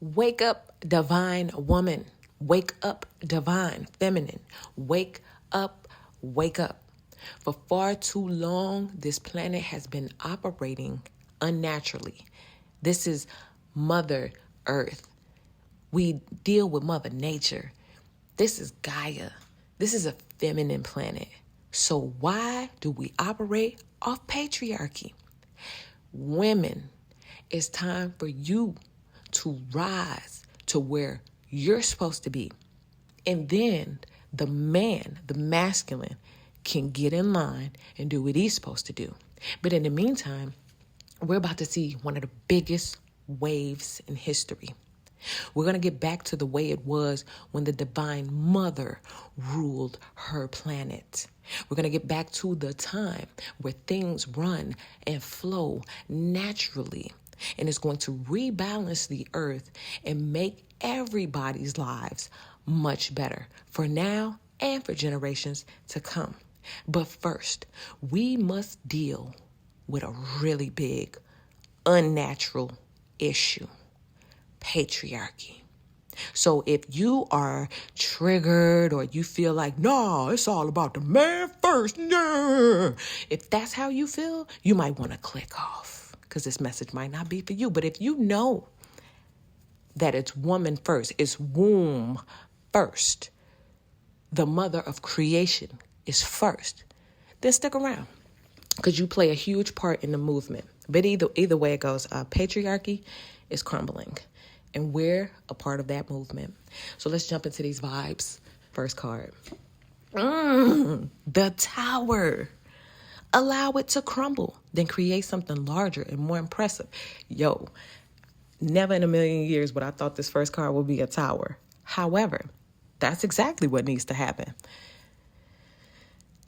Wake up, divine woman. Wake up, divine feminine. Wake up, wake up. For far too long, this planet has been operating unnaturally. This is Mother Earth. We deal with Mother Nature. This is Gaia. This is a feminine planet. So why do we operate off patriarchy? Women, it's time for you to rise to where you're supposed to be. And then the man, the masculine, can get in line and do what he's supposed to do. But in the meantime, we're about to see one of the biggest waves in history. We're going to get back to the way it was when the Divine Mother ruled her planet. We're going to get back to the time where things run and flow naturally. And it's going to rebalance the earth and make everybody's lives much better for now and for generations to come. But first, we must deal with a really big, unnatural issue. Patriarchy. So if you are triggered or you feel like, no, it's all about the man first. Nah. If that's how you feel, you might want to click off because this message might not be for you. But if you know that it's woman first, it's womb first, the mother of creation is first, then stick around because you play a huge part in the movement. But either way it goes, patriarchy is crumbling. And we're a part of that movement. So let's jump into these vibes. First card. The Tower. Allow it to crumble. Then create something larger and more impressive. Yo, never in a million years would I thought this first card would be a tower. However, that's exactly what needs to happen.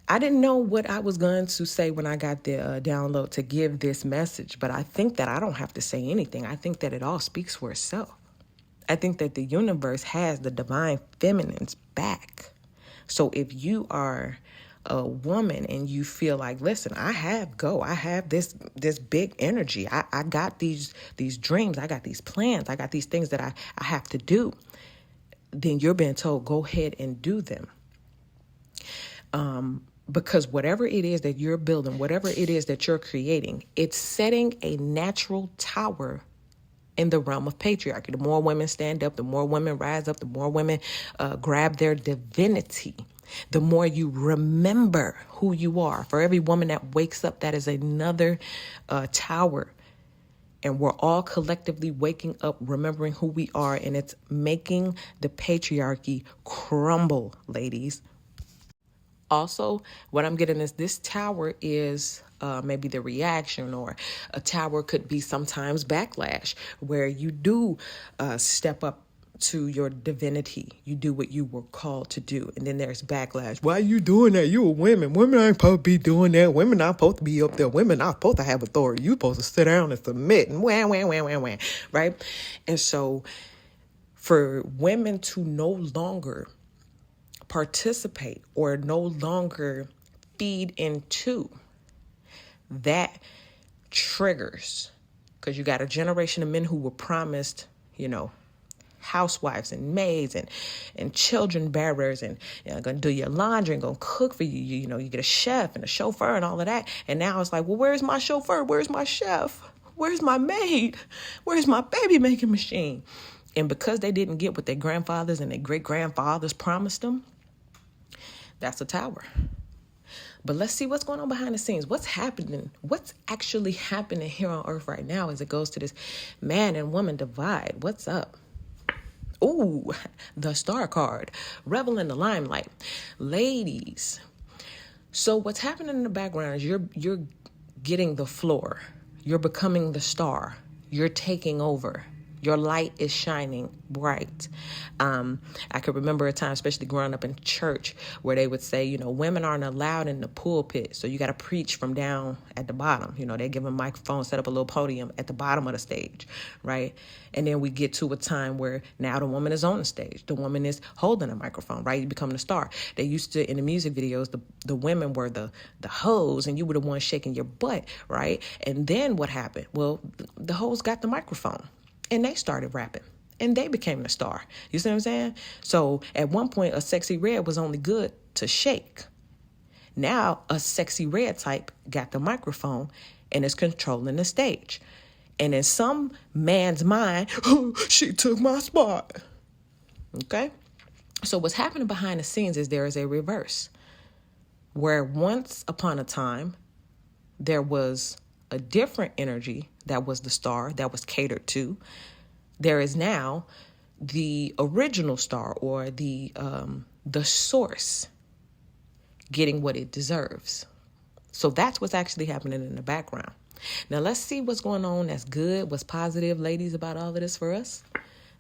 I didn't know what I was going to say when I got the download to give this message, but I think that I don't have to say anything. I think that it all speaks for itself. I think that the universe has the divine feminine's back. So if you are a woman and you feel like, listen, I have this big energy. I got these dreams. I got these plans. I got these things that I have to do. Then you're being told, go ahead and do them. Because whatever it is that you're building, whatever it is that you're creating, it's setting a natural tower in the realm of patriarchy. The more women stand up, the more women rise up, the more women grab their divinity, the more you remember who you are. For every woman that wakes up, that is another tower. And we're all collectively waking up, remembering who we are, and it's making the patriarchy crumble, ladies. Also, what I'm getting is this tower is maybe the reaction, or a tower could be sometimes backlash, where you do step up to your divinity. You do what you were called to do. And then there's backlash. Why are you doing that? You a woman. Women ain't supposed to be doing that. Women not supposed to be up there. Women not supposed to have authority. You supposed to sit down and submit and wham, wham, wham, wham, wham. Right? And so for women to no longer participate or no longer feed into that triggers, because you got a generation of men who were promised, housewives and maids and children bearers and gonna do your laundry and gonna cook for you. You get a chef and a chauffeur and all of that. And now it's like, well, where's my chauffeur? Where's my chef? Where's my maid? Where's my baby making machine? And because they didn't get what their grandfathers and their great grandfathers promised them, that's a tower. But let's see what's going on behind the scenes. What's happening? What's actually happening here on Earth right now as it goes to this man and woman divide? What's up? Ooh, the star card. Revel in the limelight. Ladies. So what's happening in the background is you're getting the floor. You're becoming the star. You're taking over. Your light is shining bright. I could remember a time, especially growing up in church, where they would say, women aren't allowed in the pulpit, so you got to preach from down at the bottom. They give a microphone, set up a little podium at the bottom of the stage, right? And then we get to a time where now the woman is on the stage. The woman is holding a microphone, right? You become the star. They used to, in the music videos, the women were the hoes, and you were the one shaking your butt, right? And then what happened? Well, the hoes got the microphone. And they started rapping. and they became the star. You see what I'm saying? So at one point, a sexy red was only good to shake. Now a sexy red type got the microphone and is controlling the stage. And in some man's mind, oh, she took my spot. Okay? So what's happening behind the scenes is there is a reverse. Where once upon a time, there was a different energy that was the star that was catered to. There is now the original star, or the source, getting what it deserves. So that's what's actually happening in the background. Now let's see what's going on that's good, what's positive, ladies, about all of this for us.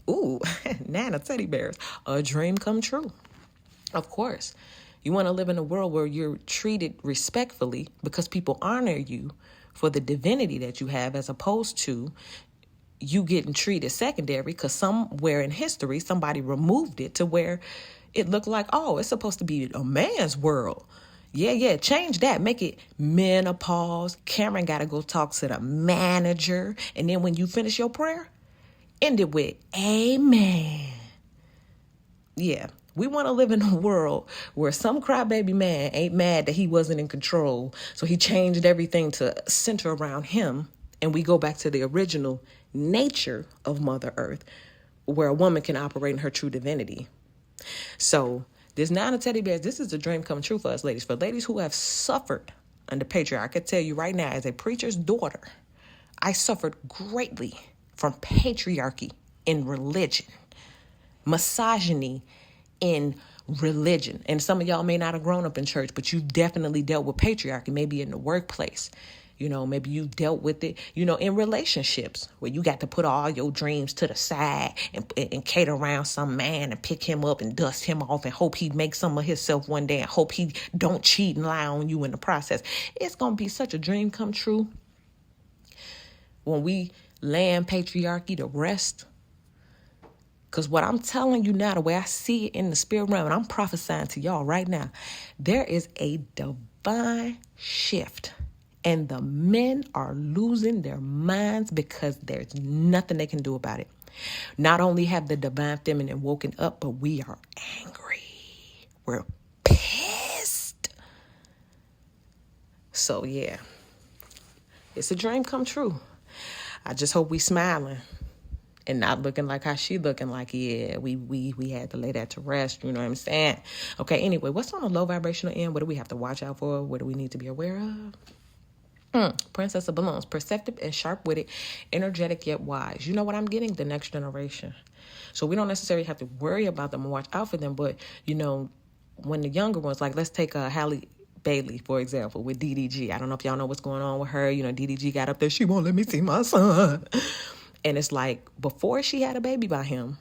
Ooh, Nana teddy bears, a dream come true. Of course, you want to live in a world where you're treated respectfully because people honor you for the divinity that you have, as opposed to you getting treated secondary because somewhere in history somebody removed it to where it looked like, oh, it's supposed to be a man's world. Yeah, change that. Make it menopause. Cameron got to go talk to the manager. And then when you finish your prayer, end it with amen. Yeah, we want to live in a world where some crybaby man ain't mad that he wasn't in control. So he changed everything to center around him. And we go back to the original nature of Mother Earth, where a woman can operate in her true divinity. So this Nana teddy bears, this is a dream come true for us ladies. For ladies who have suffered under patriarchy, I could tell you right now, as a preacher's daughter, I suffered greatly from patriarchy in religion, misogyny in religion. And some of y'all may not have grown up in church, but you definitely dealt with patriarchy, maybe in the workplace. You know, maybe you dealt with it, you know, in relationships where you got to put all your dreams to the side and cater around some man and pick him up and dust him off and hope he makes some of himself one day and hope he don't cheat and lie on you in the process. It's going to be such a dream come true when we land patriarchy to rest. Because what I'm telling you now, the way I see it in the spirit realm, and I'm prophesying to y'all right now, there is a divine shift. And the men are losing their minds because there's nothing they can do about it. Not only have the divine feminine woken up, but we are angry. We're pissed. So yeah, it's a dream come true. I just hope we smiling and not looking like how she looking like, yeah, we had to lay that to rest. You know what I'm saying? Okay, anyway, what's on the low vibrational end? What do we have to watch out for? What do we need to be aware of? Princess of Balloons, perceptive and sharp-witted, energetic yet wise. You know what I'm getting? The next generation. So we don't necessarily have to worry about them and watch out for them. But, you know, when the younger ones, like let's take Halle Bailey, for example, with DDG. I don't know if y'all know what's going on with her. You know, DDG got up there. She won't let me see my son. And it's like before she had a baby by him,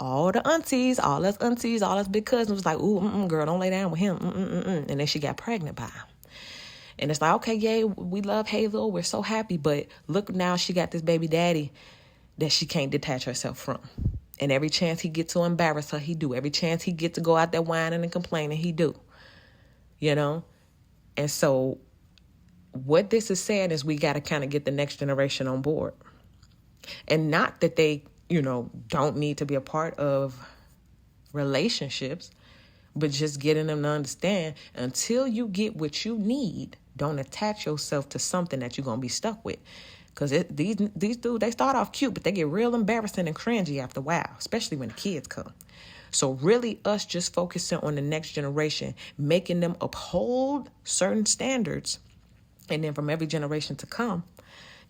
all the aunties, all us big cousins was like, ooh, girl, don't lay down with him. And then she got pregnant by him. And it's like, okay, yay, we love Hazel. We're so happy. But look, now she got this baby daddy that she can't detach herself from. And every chance he get to embarrass her, he do. Every chance he get to go out there whining and complaining, he do. You know? And so what this is saying is we got to kind of get the next generation on board. And not that they, you know, don't need to be a part of relationships, but just getting them to understand until you get what you need, don't attach yourself to something that you're going to be stuck with. Because these dudes, they start off cute, but they get real embarrassing and cringy after a while, especially when the kids come. So really us just focusing on the next generation, making them uphold certain standards, and then from every generation to come,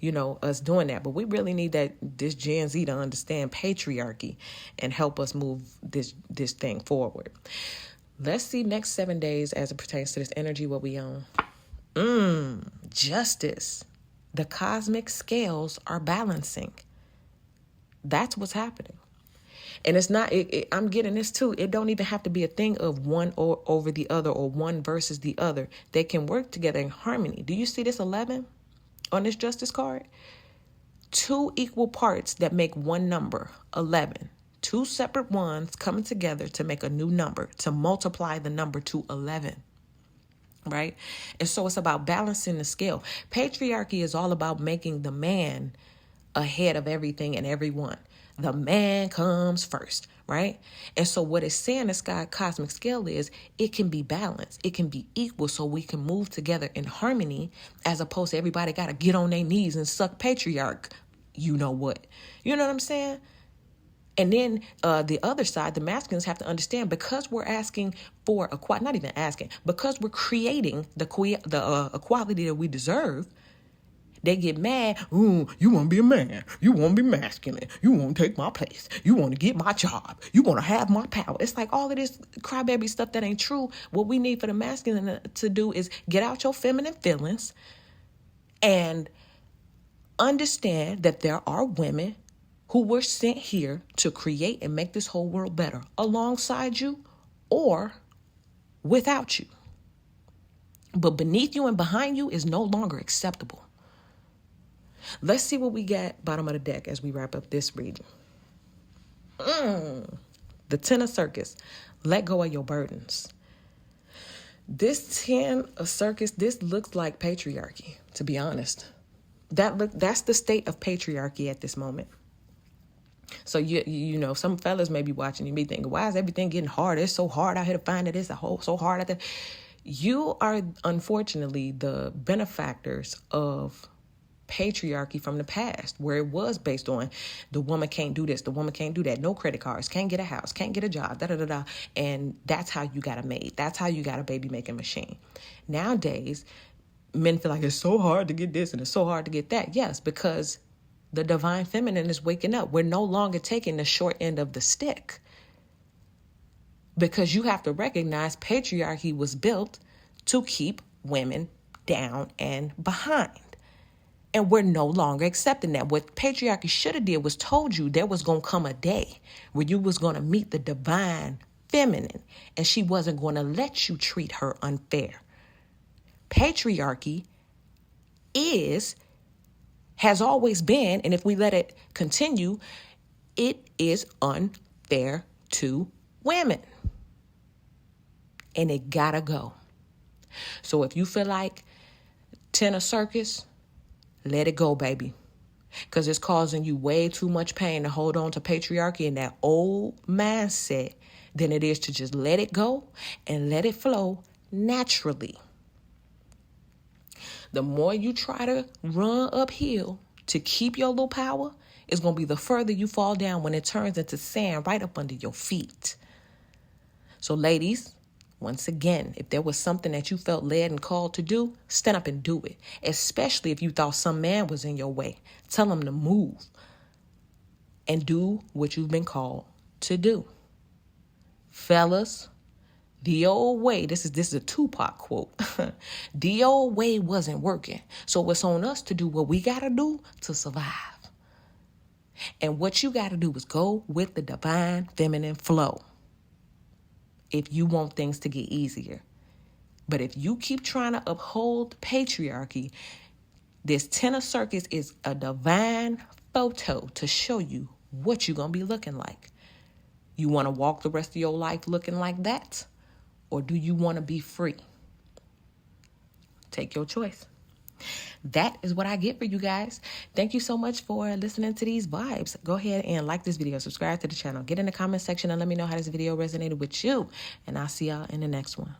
you know, us doing that. But we really need this Gen Z to understand patriarchy and help us move this thing forward. Let's see next 7 days as it pertains to this energy, what we own. Justice. The cosmic scales are balancing. That's what's happening. And it's not, I'm getting this too. It don't even have to be a thing of one or over the other or one versus the other. They can work together in harmony. Do you see this 11 on this justice card? 2 equal parts that make one number, 11. 2 separate ones coming together to make a new number, to multiply the number to 11. Right? And so it's about balancing the scale. Patriarchy is all about making the man ahead of everything and everyone. The man comes first, right? And so what it's saying, the sky cosmic scale is it can be balanced. It can be equal so we can move together in harmony as opposed to everybody got to get on their knees and suck patriarch. You know what? You know what I'm saying? And then the other side, the masculines have to understand because we're asking for not even asking, because we're creating the equality that we deserve. They get mad. Ooh, you want to be a man. You want to be masculine. You want to take my place. You want to get my job. You want to have my power. It's like all of this crybaby stuff that ain't true. What we need for the masculine to do is get out your feminine feelings and understand that there are women who were sent here to create and make this whole world better alongside you or without you. But beneath you and behind you is no longer acceptable. Let's see what we got bottom of the deck as we wrap up this reading. The Ten of Circus. Let go of your burdens. This Ten of Circus, this looks like patriarchy, to be honest. That's the state of patriarchy at this moment. So, you know, some fellas may be watching you, be thinking, why is everything getting hard? It's so hard out here to find it. It's so hard out there. You are, unfortunately, the benefactors of patriarchy from the past, where it was based on the woman can't do this, the woman can't do that, no credit cards, can't get a house, can't get a job, and that's how you got a maid. That's how you got a baby making machine. Nowadays, men feel like it's so hard to get this and it's so hard to get that. Yes, because the divine feminine is waking up. We're no longer taking the short end of the stick. Because you have to recognize patriarchy was built to keep women down and behind. And we're no longer accepting that. What patriarchy should have did was told you there was going to come a day where you was going to meet the divine feminine and she wasn't going to let you treat her unfair. Patriarchy has always been, and if we let it continue, it is unfair to women. And it gotta go. So if you feel like Ten of Circus, let it go, baby. Because it's causing you way too much pain to hold on to patriarchy and that old mindset than it is to just let it go and let it flow naturally. The more you try to run uphill to keep your little power, it's going to be the further you fall down when it turns into sand right up under your feet. So ladies, once again, if there was something that you felt led and called to do, stand up and do it. Especially if you thought some man was in your way. Tell him to move and do what you've been called to do. Fellas, the old way, this is a Tupac quote. The old way wasn't working. So it's on us to do what we got to do to survive. And what you got to do is go with the divine feminine flow if you want things to get easier. But if you keep trying to uphold patriarchy, this Ten of Circus is a divine photo to show you what you're going to be looking like. You want to walk the rest of your life looking like that? Or do you want to be free? Take your choice. That is what I get for you guys. Thank you so much for listening to these vibes. Go ahead and like this video, subscribe to the channel, get in the comment section and let me know how this video resonated with you. And I'll see y'all in the next one.